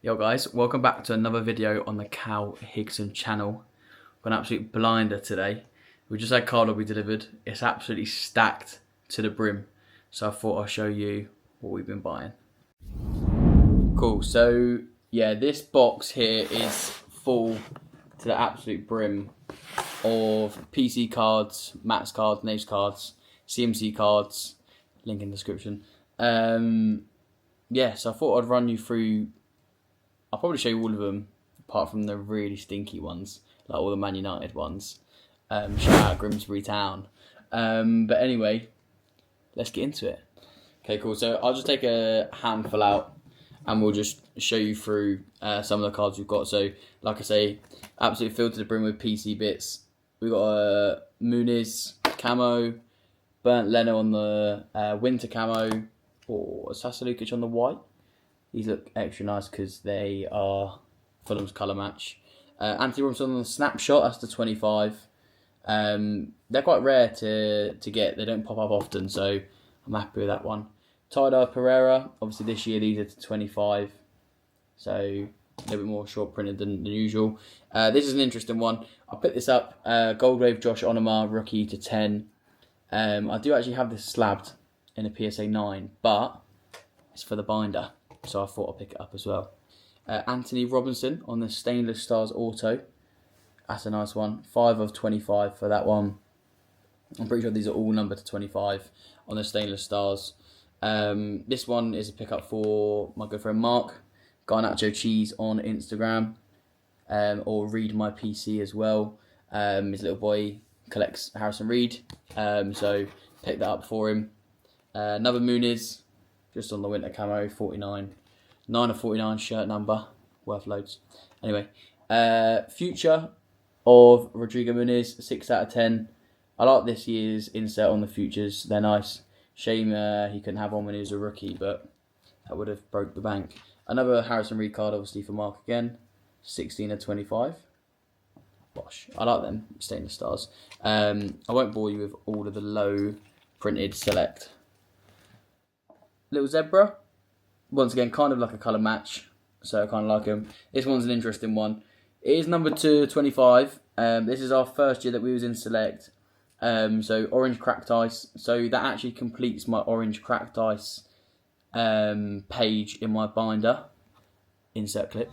Yo guys, welcome back to another video on the CalHigson channel. Got an absolute blinder today. We just had cardhobby delivered. It's absolutely stacked to the brim. So I thought I'll show you what we've been buying. Cool, so yeah, this box here is full to the absolute brim of PC cards, Max cards, Naves cards, CMC cards, link in description. Yeah, so I thought I'd run you through. I'll probably show you all of them, apart from the really stinky ones, like all the Man United ones. Shout out Grimsby Town. But anyway, let's get into it. Okay, cool. So I'll just take a handful out, and we'll just show you through some of the cards we've got. So, like I say, absolutely filled to the brim with PC bits. We've got a Muniz camo, Burnt Leno on the winter camo, or Sasa Lukic on the white. These look extra nice because they are Fulham's colour match. Anthony Robinson on the snapshot, that's the 25. They're quite rare to get. They don't pop up often, so I'm happy with that one. Ty Pereira, obviously this year these are to 25. So a little bit more short printed than usual. This is an interesting one. I picked this up. Gold Wave Josh Onoma, rookie to 10. I do actually have this slabbed in a PSA 9, but it's for the binder. So I thought I'd pick it up as well. Anthony Robinson on the Stainless Stars Auto. That's a nice one. 5 of 25 for that one. I'm pretty sure these are all numbered to 25 on the Stainless Stars. This one is a pickup for my good friend Mark. Garnacho Cheese on Instagram. Or Read My PC as well. His little boy collects Harrison Reed. So picked that up for him. Another Muniz. Just on the winter camo, 49. 9 of 49 shirt number. Worth loads. Anyway, future of Rodrigo Muniz, 6 out of 10. I like this year's insert on the futures. They're nice. Shame he couldn't have one when he was a rookie, but that would have broke the bank. Another Harrison Reed card, obviously, for Mark again. 16 of 25. Bosh. I like them Stainless Stars. I won't bore you with all of the low printed select. Little Zebra, once again, kind of like a colour match, so I kind of like him. This one's an interesting one. It is numbered to 25. This is our first year that we was in Select. So Orange Cracked Ice. So that actually completes my Orange Cracked Ice page in my binder. Insert clip.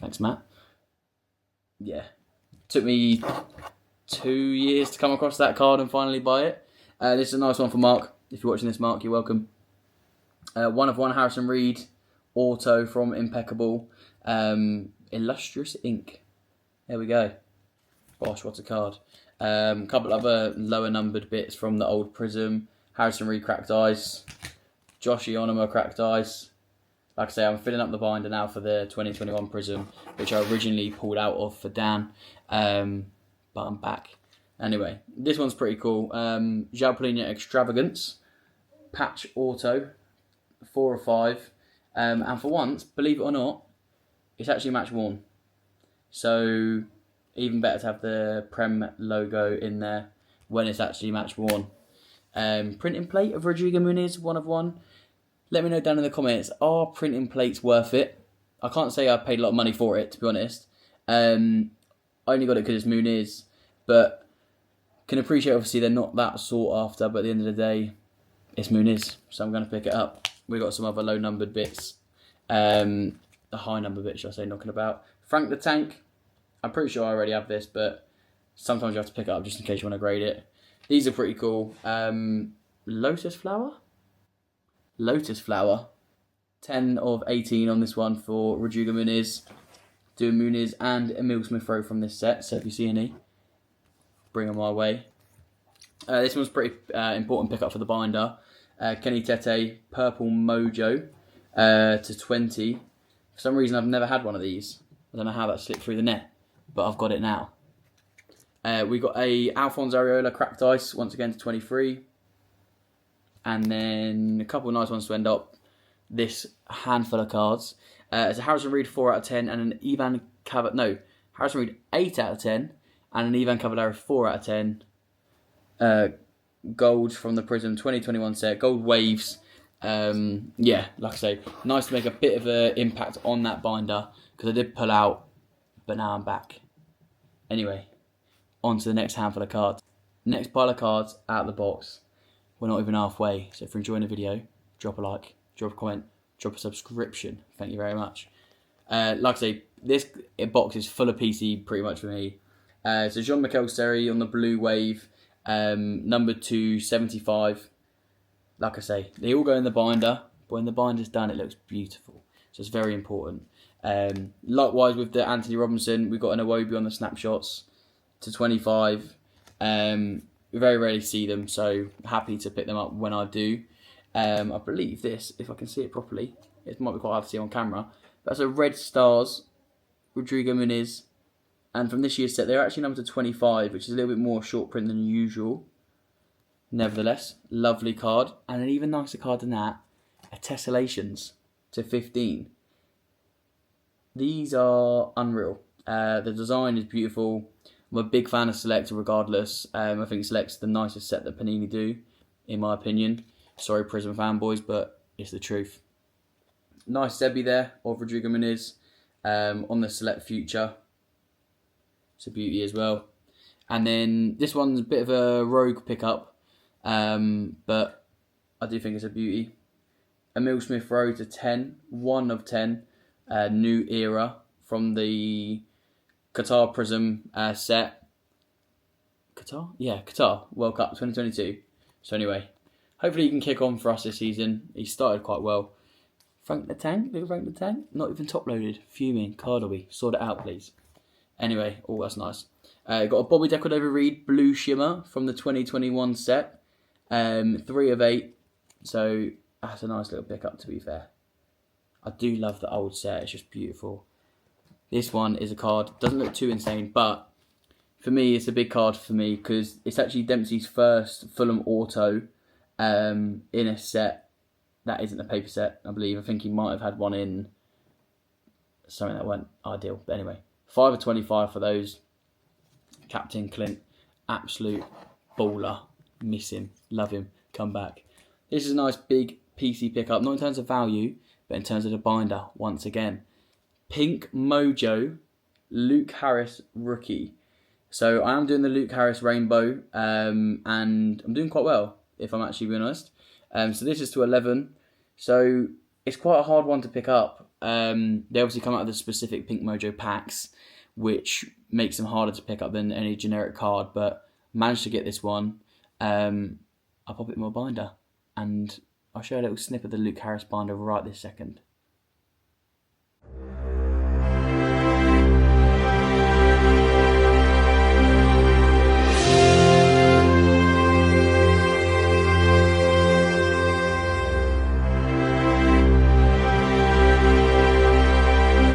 Thanks, Matt. Yeah. Took me 2 years to come across that card and finally buy it. This is a nice one for Mark. If you're watching this, Mark, you're welcome. 1 of 1 Harrison Reed. Auto from Impeccable. Illustrious Ink. There we go. Gosh, what a card. Couple other lower numbered bits from the old Prism. Harrison Reed Cracked Ice. Josh Onoma Cracked Ice. Like I say, I'm filling up the binder now for the 2021 Prism, which I originally pulled out of for Dan, but I'm back. Anyway, this one's pretty cool. João Palhinha Extravagance, Patch Auto, 4 of 5. And for once, believe it or not, it's actually match worn. So, even better to have the Prem logo in there when it's actually match worn. Printing plate of Rodrigo Muniz, 1 of 1. Let me know down in the comments, are printing plates worth it? I can't say I paid a lot of money for it, to be honest. I only got it because it's Muniz, but can appreciate, obviously, they're not that sought after, but at the end of the day, it's Muniz, so I'm going to pick it up. We've got some other low-numbered bits, the high-numbered bits, should I say, knocking about. Frank the Tank, I'm pretty sure I already have this, but sometimes you have to pick it up just in case you want to grade it. These are pretty cool. Lotus Flower? Lotus Flower, 10 of 18 on this one for Rodrigo Muniz. Doing Muniz and Emil Smith-Rowe from this set, so if you see any, bring them my way. This one's pretty important pickup for the binder. Kenny Tete, Purple Mojo to 20. For some reason, I've never had one of these. I don't know how that slipped through the net, but I've got it now. We got a Alphonse Areola Cracked Ice, once again to 23. And then a couple of nice ones to end up this handful of cards. It's a Harrison Reed 4 out of 10 and an Ivan Harrison Reed 8 out of 10, and an Ivan Cavallari 4 out of 10. Gold from the Prism 2021 set, gold waves. Yeah, like I say, nice to make a bit of an impact on that binder, because I did pull out, but now I'm back. Anyway, on to the next handful of cards. Next pile of cards out of the box. We're not even halfway, so if you're enjoying the video, drop a like, drop a comment, drop a subscription. Thank you very much. Like I say, this box is full of PC pretty much for me. So Jean-Michel Seri on the blue wave, number 275. Like I say, they all go in the binder, but when the binder's done, it looks beautiful. So it's very important. Likewise with the Anthony Robinson, we've got an Iwobi on the snapshots to 25. Very rarely see them, so happy to pick them up when I do. I believe this, if I can see it properly, it might be quite hard to see on camera. That's a Red Stars, Rodrigo Muniz. And from this year's set, they're actually numbered to 25, which is a little bit more short print than usual. Nevertheless, lovely card. And an even nicer card than that, a Tessellations to 15. These are unreal. The design is beautiful. I'm a big fan of Select regardless. I think Select's the nicest set that Panini do, in my opinion. Sorry, Prism fanboys, but it's the truth. Nice Sebi there, of Rodrigo Muniz, on the Select Future. It's a beauty as well. And then this one's a bit of a rogue pickup, but I do think it's a beauty. Emil Smith Rowe to 10, 1 of 10, new era from the Qatar Prism set. Qatar? Yeah, Qatar World Cup 2022. So anyway, hopefully he can kick on for us this season. He started quite well. Frank the Tank, little Frank the Tank, not even top loaded. Fuming, cardhobby, sort it out please. Anyway, oh that's nice. Got a Bobby De Cordova-Reid Blue Shimmer from the 2021 set. 3 of 8. So that's a nice little pickup to be fair. I do love the old set, it's just beautiful. This one is a card, doesn't look too insane, but for me it's a big card for me because it's actually Dempsey's first Fulham auto in a set that isn't a paper set, I believe. I think he might have had one in something that weren't ideal. But anyway, 5 of 25 for those. Captain Clint, absolute baller. Miss him, love him, come back. This is a nice big PC pickup, not in terms of value, but in terms of the binder, once again. Pink Mojo, Luke Harris rookie. So I am doing the Luke Harris Rainbow, and I'm doing quite well, if I'm actually being honest. So this is to 11. So it's quite a hard one to pick up. They obviously come out of the specific Pink Mojo packs, which makes them harder to pick up than any generic card. But managed to get this one. I'll pop it in my binder, and I'll show you a little snip of the Luke Harris binder right this second.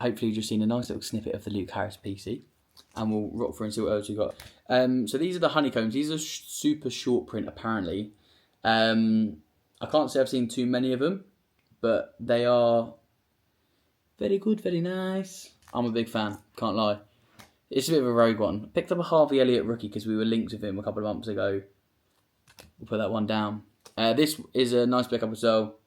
Hopefully you've just seen a nice little snippet of the Luke Harris PC, and we'll rock through and see what else we got. So these are the honeycombs. These are super short print apparently. I can't say I've seen too many of them, but they are very good, very nice. I'm a big fan, can't lie. It's a bit of a rogue one. Picked up a Harvey Elliott rookie because we were linked with him a couple of months ago. We'll put that one down. This is a nice pickup as well.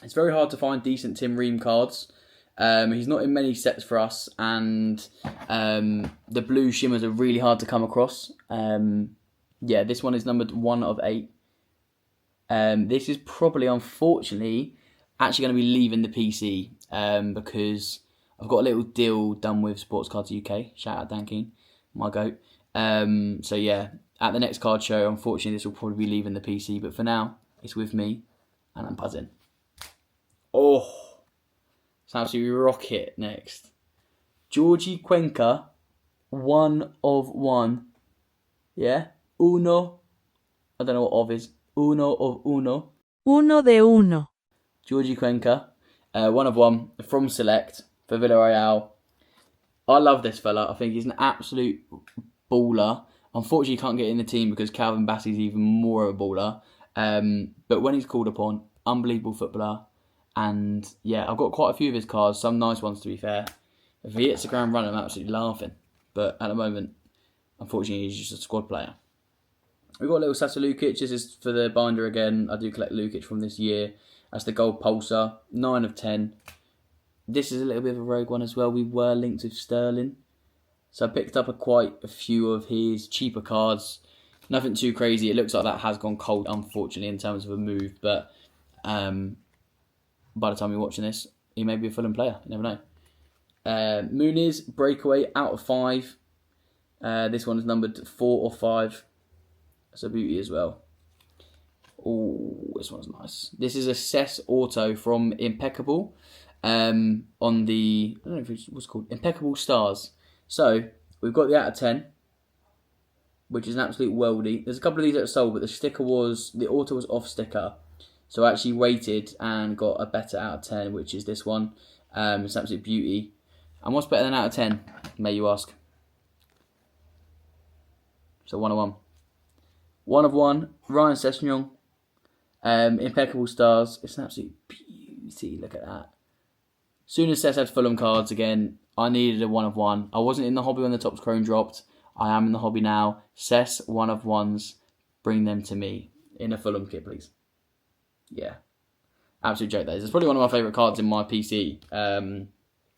It's very hard to find decent Tim Ream cards. He's not in many sets for us, and the blue shimmers are really hard to come across. Yeah, this one is numbered 1 of 8. This is probably, unfortunately, actually going to be leaving the PC because I've got a little deal done with Sports Cards UK. Shout out Dan King, my goat. So yeah, at the next card show, unfortunately, this will probably be leaving the PC, but for now, it's with me, and I'm buzzing. Oh! It's absolutely rocket next. Georgie Cuenca, 1 of 1. Yeah? Uno. I don't know what of is. Uno of uno. Uno de uno. Georgie Cuenca, 1 of 1 from Select for Villarreal. I love this fella. I think he's an absolute baller. Unfortunately, he can't get in the team because Calvin Bassey's even more of a baller. But when he's called upon, unbelievable footballer. And yeah, I've got quite a few of his cards, some nice ones to be fair. If he hits the ground running, I'm absolutely laughing. But at the moment, unfortunately, he's just a squad player. We've got a little Sasa Lukic. This is for the binder again. I do collect Lukic from this year. That's the gold pulsar. 9 of 10. This is a little bit of a rogue one as well. We were linked with Sterling. So I picked up quite a few of his cheaper cards. Nothing too crazy. It looks like that has gone cold, unfortunately, in terms of a move. But by the time you're watching this, he may be a Fulham player. You never know. Muniz, breakaway, out of 5. This one is numbered 4 or 5. That's a beauty as well. Oh, this one's nice. This is a Cess Auto from Impeccable. On the, I don't know if it's what's called, Impeccable Stars. So, we've got the out of 10, which is an absolute worldie. There's a couple of these that are sold, but the auto was off sticker. So I actually waited and got a better out of 10, which is this one. It's an absolute beauty. And what's better than out of 10, may you ask? So 1 of 1. 1 of 1, Ryan Sessegnon. Impeccable Stars. It's an absolute beauty. Look at that. Soon as Cess had Fulham cards again, I needed a 1 of 1. I wasn't in the hobby when the Topps Chrome dropped. I am in the hobby now. Cess 1 of 1s. Bring them to me. In a Fulham kit, please. Yeah. Absolute joke, that is. It's probably one of my favourite cards in my PC.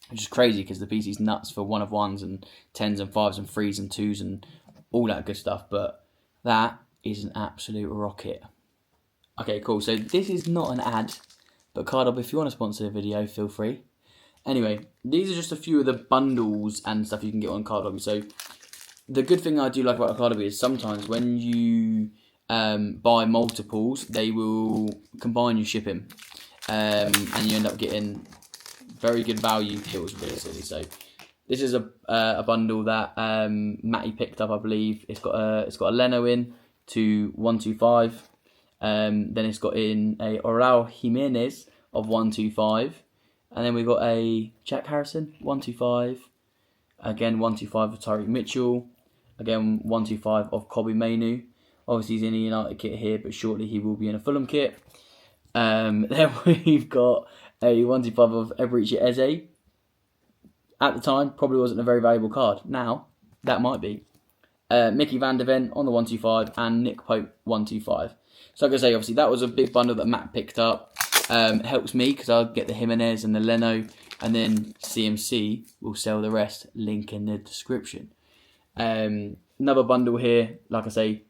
Which is crazy because the PC's nuts for 1 of 1s and 10s and 5s and 3s and 2s and all that good stuff. But that is an absolute rocket. Okay, cool. So this is not an ad. But CardHobby, if you want to sponsor the video, feel free. Anyway, these are just a few of the bundles and stuff you can get on CardHobby. So the good thing I do like about CardHobby is sometimes when you buy multiples, they will combine your shipping, and you end up getting very good value deals, basically. So this is a bundle that Matty picked up, I believe. It's got a Leno in to 125. Then it's got in a Oral Jimenez of 125. And then we've got a Jack Harrison, 125. Again, 125 of Tyreek Mitchell. Again, 125 of Kobe Mainu. Obviously, he's in a United kit here, but shortly he will be in a Fulham kit. Then we've got a 125 of Eberechi Eze. At the time, probably wasn't a very valuable card. Now, that might be. Mickey Van der Ven on the 125 and Nick Pope 125. So like I say, obviously that was a big bundle that Matt picked up. Helps me because I'll get the Jimenez and the Leno, and then CMC will sell the rest. Link in the description. Another bundle here, like I say,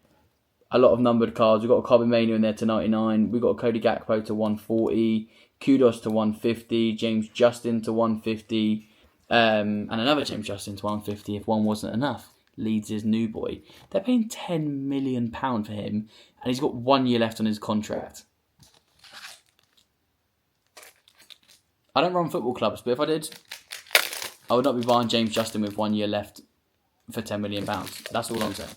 a lot of numbered cards. We've got a Kobe Mania in there to 99. We've got a Cody Gakpo to 140. Kudos to 150. James Justin to 150. And another James Justin to 150 if one wasn't enough. Leeds' new boy. They're paying £10 million for him, and he's got 1 year left on his contract. I don't run football clubs, but if I did, I would not be buying James Justin with 1 year left for £10 million. That's all I'm saying.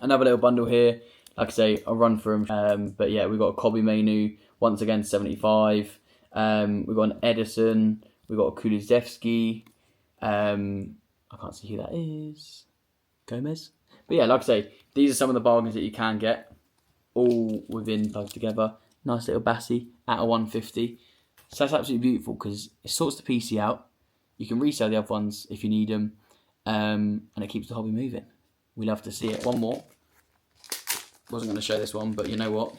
Another little bundle here. Like I say, I'll run through them. But yeah, we've got a Kobe Mainu, once again, 75. We've got an Edison. We've got a Kulusevski. I can't see who that is. Gomez. But yeah, like I say, these are some of the bargains that you can get. All within close together. Nice little Bassi at a 150. So that's absolutely beautiful because it sorts the PC out. You can resell the other ones if you need them. And it keeps the hobby moving. We love to see it. One more. Wasn't going to show this one, but you know what?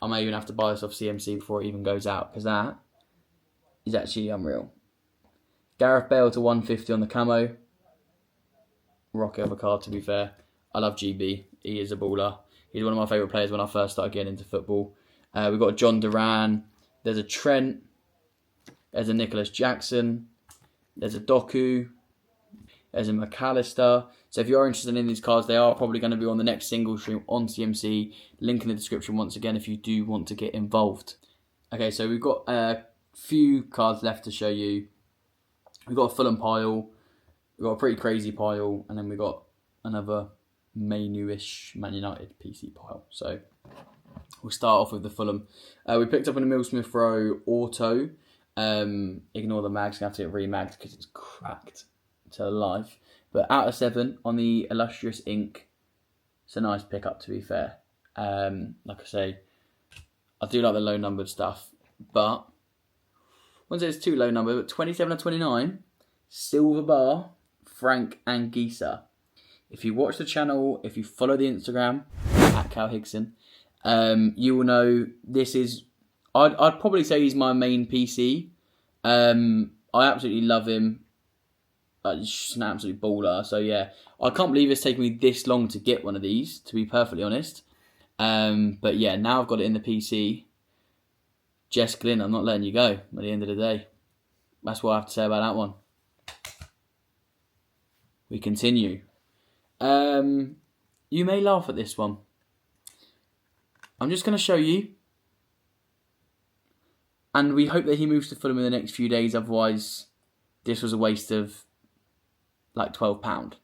I may even have to buy this off CMC before it even goes out because that is actually unreal. Gareth Bale to 150 on the camo. Rocket of a card, to be fair. I love GB. He is a baller. He's one of my favourite players when I first started getting into football. We've got a John Duran. There's a Trent. There's a Nicholas Jackson. There's a Doku. There's a McAllister. So if you're interested in these cards, they are probably going to be on the next single stream on CMC. Link in the description once again if you do want to get involved. Okay, so we've got a few cards left to show you. We've got a Fulham pile. We've got a pretty crazy pile. And then we've got another Mainu-ish Man United PC pile. So we'll start off with the Fulham. We picked up an Emil Smith Rowe Auto. Ignore the mags. Going to have to get remagged because it's cracked to life. But out of 7 on the Illustrious Ink. It's a nice pickup, to be fair. Like I say, I do like the low numbered stuff. But I wouldn't say it's too low number, but 27 or 29. Silver Bar, Frank and Gisa. If you watch the channel, if you follow the Instagram at CalHigson, you will know this is. I'd probably say he's my main PC. I absolutely love him. He's just an absolute baller. So yeah, I can't believe it's taken me this long to get one of these, to be perfectly honest. But yeah, now I've got it in the PC. Jess Glynn, I'm not letting you go at the end of the day. That's what I have to say about that one. We continue. You may laugh at this one. I'm just going to show you. And we hope that he moves to Fulham in the next few days. Otherwise, this was a waste of like £12.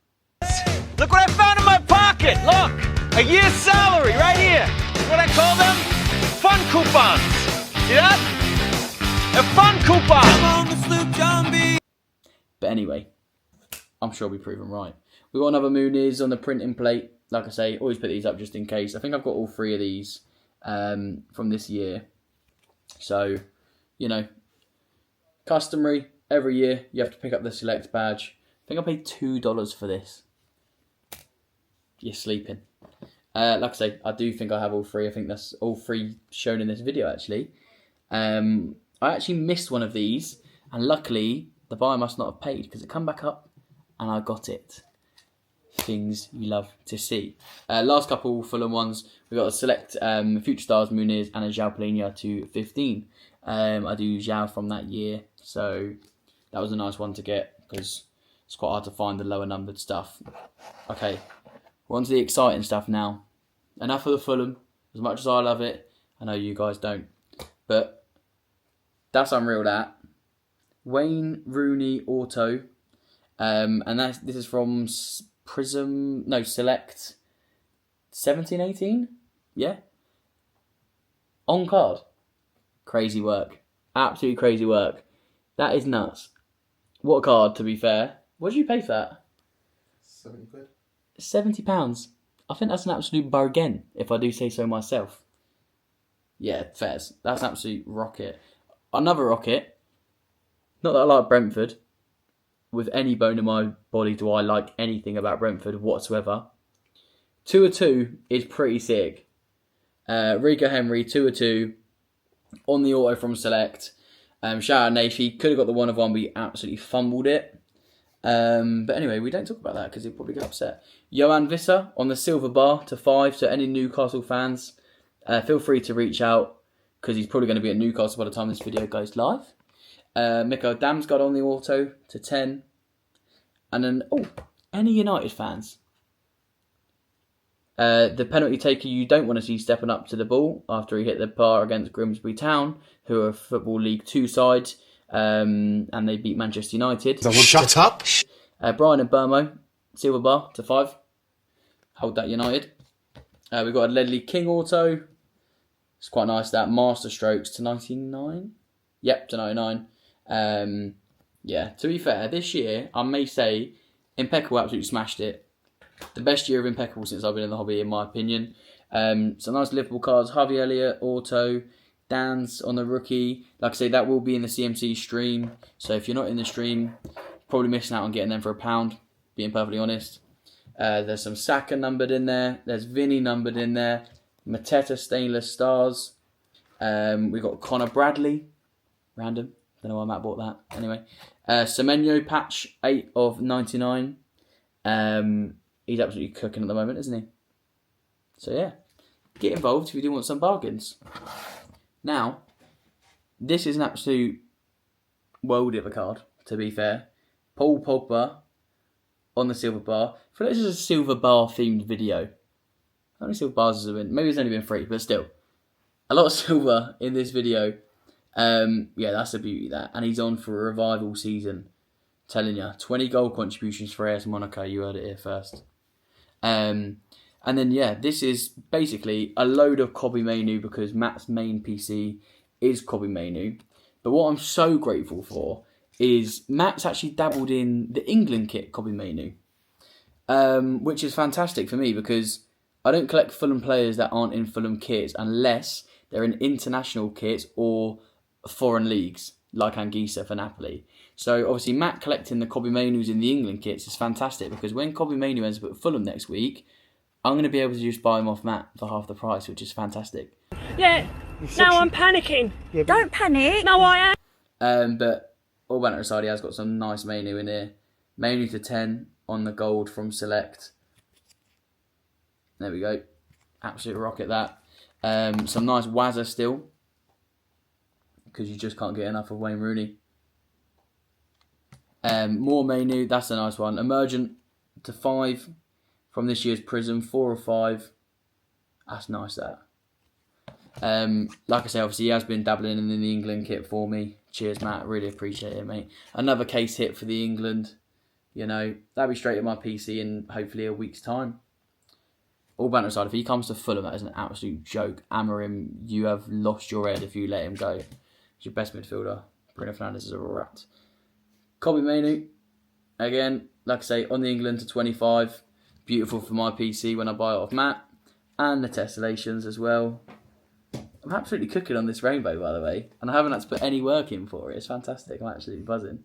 Look what I found in my pocket. Look, a year's salary right here. What I call them? Fun coupons. See that? A fun coupon. But anyway, I'm sure we'll be proven right. We've got another Muniz on the printing plate. Like I say, always put these up just in case. I think I've got all 3 of these from this year. So, you know, customary, every year you have to pick up the select badge. I think I paid $2 for this. You're sleeping. Like I say, I do think I have all 3. I think that's all 3 shown in this video, actually. I actually missed one of these, and luckily the buyer must not have paid because it come back up and I got it. Things you love to see. Last couple Fulham ones, we got a select Future Stars Muniz and a João Palhinha to 15. I do João from that year, so that was a nice one to get because it's quite hard to find the lower numbered stuff. Okay, we're on to the exciting stuff now. Enough of the Fulham. As much as I love it, I know you guys don't. But that's unreal, that. Wayne Rooney Auto. And this is from Select 17-18? Yeah. On card. Crazy work. Absolutely crazy work. That is nuts. What a card, to be fair. What did you pay for that? 70 quid. £70. I think that's an absolute bargain, if I do say so myself. Yeah, fairs. That's an absolute rocket. Another rocket. Not that I like Brentford. With any bone in my body do I like anything about Brentford whatsoever. 2 of 2 is pretty sick. Rico Henry, 2 of 2. On the auto from Select. Shout out Nafi. Could have got the 1 of 1, but he absolutely fumbled it. But anyway, we don't talk about that because he'll probably get upset. Johan Visser on the silver bar to 5. So any Newcastle fans, feel free to reach out because he's probably going to be at Newcastle by the time this video goes live. Miko Damsgaard on the auto to 10. And then, any United fans. The penalty taker you don't want to see stepping up to the ball after he hit the bar against Grimsby Town, who are a Football League 2 side, and they beat Manchester United. Shut up! Brian and Burmo, silver bar to 5. Hold that, United. We've got a Ledley King auto. It's quite nice, that. Master Strokes to 99. Yep, to 99. Yeah, to be fair, this year, I may say, Impeccable absolutely smashed it. The best year of Impeccable since I've been in the hobby, in my opinion. Some nice Liverpool cards. Harvey Elliott, auto. Dan's on the rookie. Like I say, that will be in the CMC stream. So if you're not in the stream, probably missing out on getting them for £1, being perfectly honest. There's some Saka numbered in there. There's Vinny numbered in there. Mateta Stainless Stars. We've got Connor Bradley. Random. Don't know why Matt bought that. Anyway. Semenyo patch, 8 of 99. He's absolutely cooking at the moment, isn't he? So yeah. Get involved if you do want some bargains. Now, this is an absolute worldie of a card, to be fair. Paul Pogba on the silver bar. I feel like this is a silver bar themed video. How many silver bars has there been? Maybe it's only been 3, but still. A lot of silver in this video. Yeah, that's a beauty, that. And he's on for a revival season. Telling you, 20 goal contributions for AS Monaco. You heard it here first. And then, yeah, this is basically a load of Kobbie Mainoo because Matt's main PC is Kobbie Mainoo. But what I'm so grateful for is Matt's actually dabbled in the England kit Kobbie Mainoo, which is fantastic for me because I don't collect Fulham players that aren't in Fulham kits unless they're in international kits or foreign leagues, like Anguissa for Napoli. So obviously Matt collecting the Cobby Mainus in the England kits is fantastic because when Cobby Mainu ends up at Fulham next week, I'm going to be able to just buy them off Matt for half the price, which is fantastic. Yeah, now I'm panicking. Don't panic. No, I am. But all banter aside, he has got some nice Mainu in here. Mainu to 10 on the gold from Select. There we go. Absolute rocket that. Some nice Wazza still, because you just can't get enough of Wayne Rooney. More Mainu, that's a nice one. Emergent to 5 from this year's Prism, 4 or 5. That's nice, that. Like I say, obviously he has been dabbling in the England kit for me. Cheers, Matt. Really appreciate it, mate. Another case hit for the England. You know, that'll be straight in my PC in hopefully a week's time. All banter aside, if he comes to Fulham, that is an absolute joke. Amorim, you have lost your head if you let him go. He's your best midfielder. Bruno Fernandes is a rat. Cobby Mainu, again, like I say, on the England to 25. Beautiful for my PC when I buy it off Matt. And the tessellations as well. I'm absolutely cooking on this rainbow, by the way. And I haven't had to put any work in for it. It's fantastic. I'm absolutely buzzing.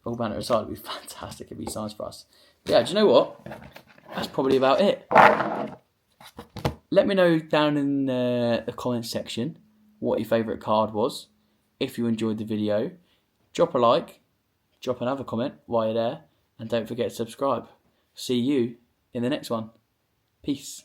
All banter aside, it'd be fantastic if he signs for us. But yeah, do you know what? That's probably about it. Let me know down in the comments section what your favourite card was. If you enjoyed the video, drop a like, drop another comment while you're there, and don't forget to subscribe. See you in the next one. Peace.